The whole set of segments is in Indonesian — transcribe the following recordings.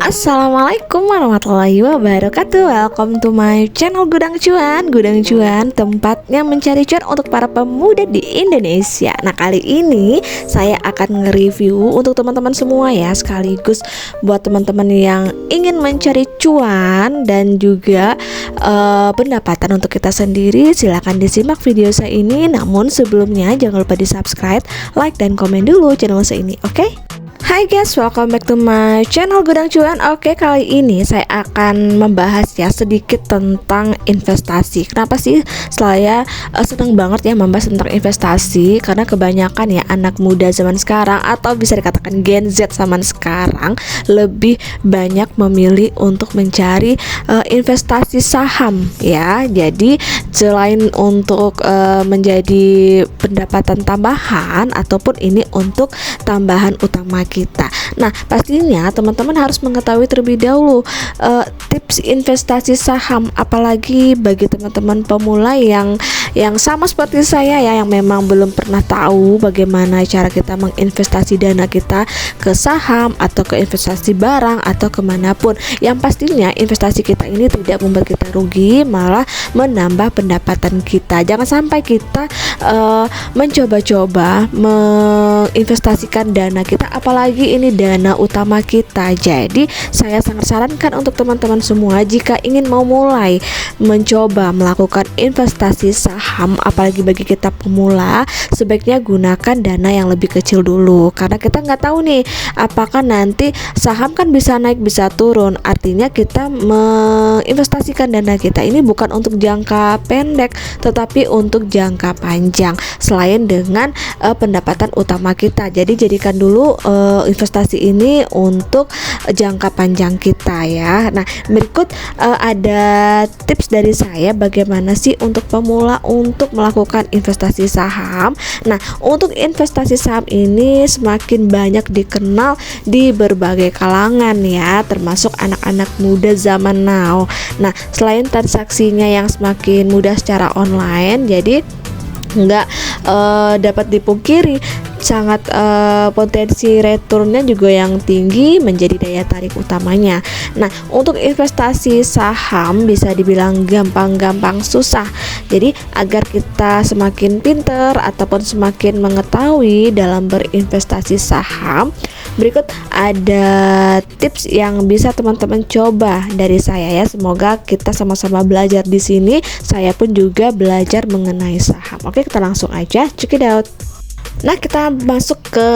Assalamualaikum warahmatullahi wabarakatuh. Welcome to my channel Gudang Cuan. Gudang Cuan, tempatnya mencari cuan untuk para pemuda di Indonesia. Nah, kali ini saya akan nge-review untuk teman-teman semua ya, sekaligus buat teman-teman yang ingin mencari cuan dan juga pendapatan untuk kita sendiri. Silahkan disimak video saya ini. Namun sebelumnya jangan lupa di subscribe, like, dan komen dulu channel saya ini, oke? Hai guys, welcome back to my channel Gudang Cuan. Oke, kali ini saya akan membahas ya sedikit tentang investasi. Kenapa sih saya senang banget ya membahas tentang investasi? Karena kebanyakan ya anak muda zaman sekarang, atau bisa dikatakan Gen Z zaman sekarang, lebih banyak memilih untuk mencari investasi saham ya. Jadi selain untuk menjadi pendapatan tambahan, ataupun ini untuk tambahan utama kita. Nah, pastinya teman-teman harus mengetahui terlebih dahulu tips investasi saham, apalagi bagi teman-teman pemula yang sama seperti saya ya, yang memang belum pernah tahu bagaimana cara kita menginvestasi dana kita ke saham atau ke investasi barang atau kemanapun. Yang pastinya investasi kita ini tidak membuat kita rugi, malah menambah pendapatan kita. Jangan sampai kita mencoba-coba menginvestasikan dana kita, apalagi ini dana utama kita. Jadi saya sangat sarankan untuk teman-teman semua, jika ingin mau mulai mencoba melakukan investasi saham, apalagi bagi kita pemula, sebaiknya gunakan dana yang lebih kecil dulu, karena kita nggak tahu nih apakah nanti saham kan bisa naik bisa turun. Artinya kita menginvestasikan dana kita ini bukan untuk jangka pendek, tetapi untuk jangka panjang, selain dengan pendapatan utama kita. Jadi jadikan dulu investasi ini untuk jangka panjang kita ya. Nah, berikut ada tips dari saya bagaimana sih untuk pemula untuk melakukan investasi saham. Nah, untuk investasi saham ini semakin banyak dikenal di berbagai kalangan ya, termasuk anak-anak muda zaman now. Nah, selain transaksinya yang semakin mudah secara online, jadi nggak dapat dipungkiri sangat potensi returnnya juga yang tinggi menjadi daya tarik utamanya. Nah, untuk investasi saham bisa dibilang gampang-gampang susah. Jadi agar kita semakin pinter ataupun semakin mengetahui dalam berinvestasi saham, berikut ada tips yang bisa teman-teman coba dari saya ya. Semoga kita sama-sama belajar di sini. Saya pun juga belajar mengenai saham. Oke, kita langsung aja check it out. Nah, kita masuk ke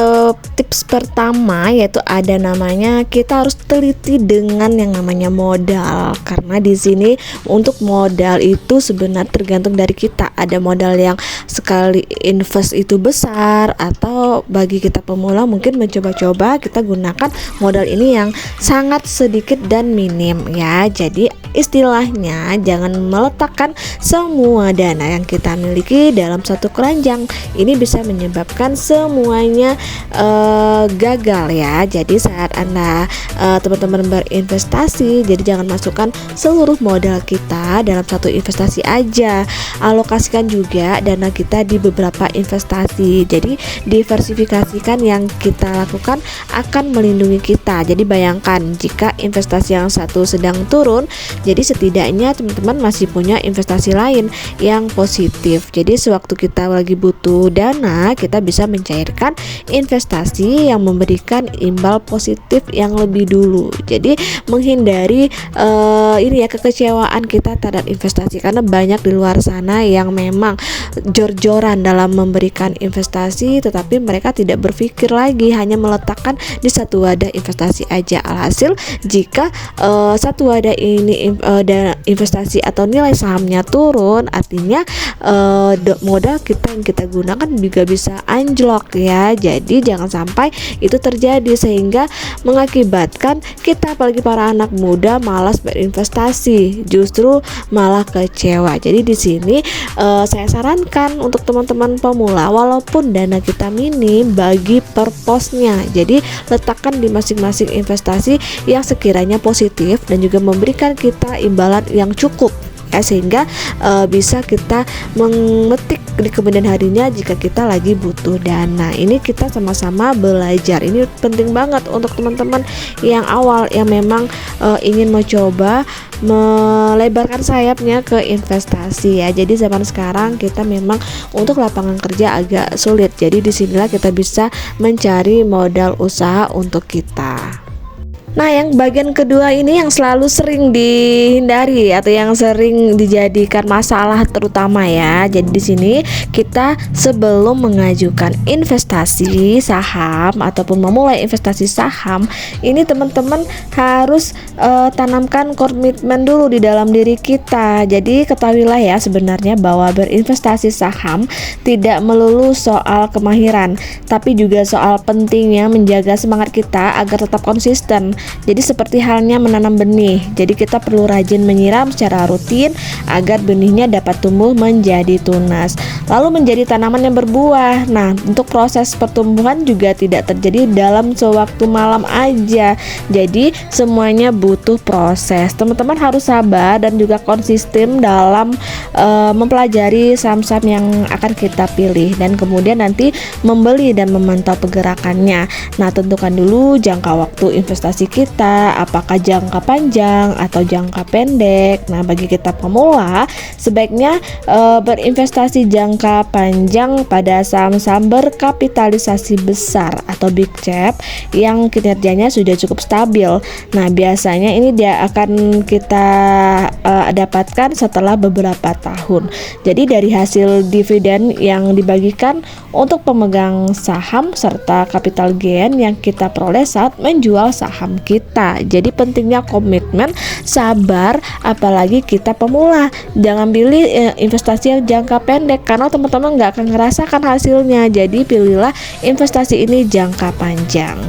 tips pertama, yaitu ada namanya kita harus teliti dengan yang namanya modal. Karena di sini untuk modal itu sebenarnya tergantung dari kita. Ada modal yang sekali invest itu besar, atau bagi kita pemula mungkin mencoba-coba kita gunakan modal ini yang sangat sedikit dan minim ya. Jadi istilahnya jangan meletakkan semua dana yang kita miliki dalam satu keranjang. Ini bisa menyebabkan semuanya gagal ya. Jadi saat Anda teman-teman berinvestasi, jadi jangan masukkan seluruh modal kita dalam satu investasi aja. Alokasikan juga dana kita di beberapa investasi. Jadi diversifikasikan yang kita lakukan akan melindungi kita. Jadi bayangkan jika investasi yang satu sedang turun, jadi setidaknya teman-teman masih punya investasi lain yang positif. Jadi sewaktu kita lagi butuh dana, kita bisa mencairkan investasi yang memberikan imbal positif yang lebih dulu. Jadi menghindari ini ya, kekecewaan kita terhadap investasi, karena banyak di luar sana yang memang jor-joran dalam memberikan investasi, tetapi mereka tidak berpikir lagi, hanya meletakkan di satu wadah investasi aja. Alhasil jika satu wadah ini investasi atau nilai sahamnya turun, artinya modal kita yang kita gunakan juga bisa anjlok ya. Jadi jangan sampai itu terjadi sehingga mengakibatkan kita, apalagi para anak muda, malas berinvestasi, justru malah kecewa. Jadi di sini saya sarankan untuk teman-teman pemula, walaupun dana kita minim, bagi per posnya. Jadi letakkan di masing-masing investasi yang sekiranya positif dan juga memberikan kita imbalan yang cukup PNS sehingga bisa kita memetik di kemudian harinya jika kita lagi butuh dana. Ini kita sama-sama belajar. Ini penting banget untuk teman-teman yang awal yang memang ingin mencoba melebarkan sayapnya ke investasi ya. Jadi zaman sekarang kita memang untuk lapangan kerja agak sulit. Jadi disinilah kita bisa mencari modal usaha untuk kita. Nah, yang bagian kedua ini yang selalu sering dihindari atau yang sering dijadikan masalah terutama ya. Jadi di sini kita sebelum mengajukan investasi saham ataupun memulai investasi saham, ini teman-teman harus tanamkan komitmen dulu di dalam diri kita. Jadi ketahuilah ya sebenarnya bahwa berinvestasi saham tidak melulu soal kemahiran, tapi juga soal pentingnya menjaga semangat kita agar tetap konsisten. Jadi seperti halnya menanam benih. Jadi kita perlu rajin menyiram secara rutin agar benihnya dapat tumbuh menjadi tunas, lalu menjadi tanaman yang berbuah. Nah, untuk proses pertumbuhan juga tidak terjadi dalam sewaktu malam aja. Jadi semuanya butuh proses. Teman-teman harus sabar dan juga konsisten dalam mempelajari saham-saham yang akan kita pilih dan kemudian nanti membeli dan memantau pergerakannya. Nah, tentukan dulu jangka waktu investasi kita, apakah jangka panjang atau jangka pendek. Nah, bagi kita pemula sebaiknya berinvestasi jangka panjang pada saham-saham berkapitalisasi besar atau big cap yang kinerjanya sudah cukup stabil. Nah, biasanya ini dia akan kita dapatkan setelah beberapa tahun. Jadi dari hasil dividen yang dibagikan untuk pemegang saham serta capital gain yang kita peroleh saat menjual saham kita. Jadi pentingnya komitmen, sabar, apalagi kita pemula. Jangan pilih investasi yang jangka pendek karena teman-teman nggak akan merasakan hasilnya. Jadi pilihlah investasi ini jangka panjang.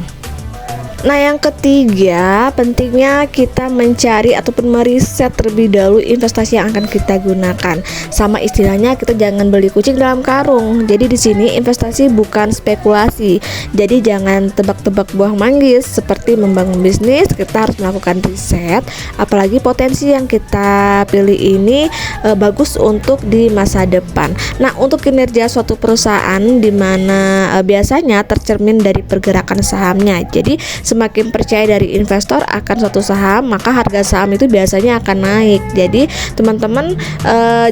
Nah, yang ketiga, pentingnya kita mencari ataupun meriset terlebih dahulu investasi yang akan kita gunakan. Sama istilahnya kita jangan beli kucing dalam karung. Jadi di sini investasi bukan spekulasi. Jadi jangan tebak-tebak buah manggis. Seperti membangun bisnis, kita harus melakukan riset. Apalagi potensi yang kita pilih ini bagus untuk di masa depan. Nah, untuk kinerja suatu perusahaan di mana biasanya tercermin dari pergerakan sahamnya. Jadi semakin percaya dari investor akan suatu saham, maka harga saham itu biasanya akan naik. Jadi teman-teman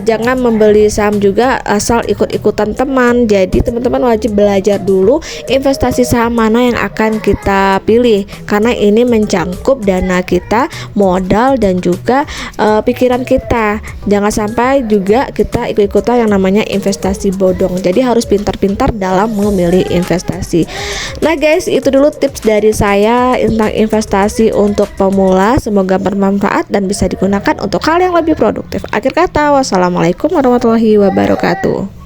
jangan membeli saham juga asal ikut-ikutan teman. Jadi teman-teman wajib belajar dulu investasi saham mana yang akan kita pilih, karena ini mencangkup dana kita, modal dan juga pikiran kita. Jangan sampai juga kita ikut-ikutan yang namanya investasi bodong. Jadi harus pintar-pintar dalam memilih investasi. Nah guys, itu dulu tips dari saya tentang investasi untuk pemula. Semoga bermanfaat dan bisa digunakan untuk hal yang lebih produktif. Akhir kata, wassalamualaikum warahmatullahi wabarakatuh.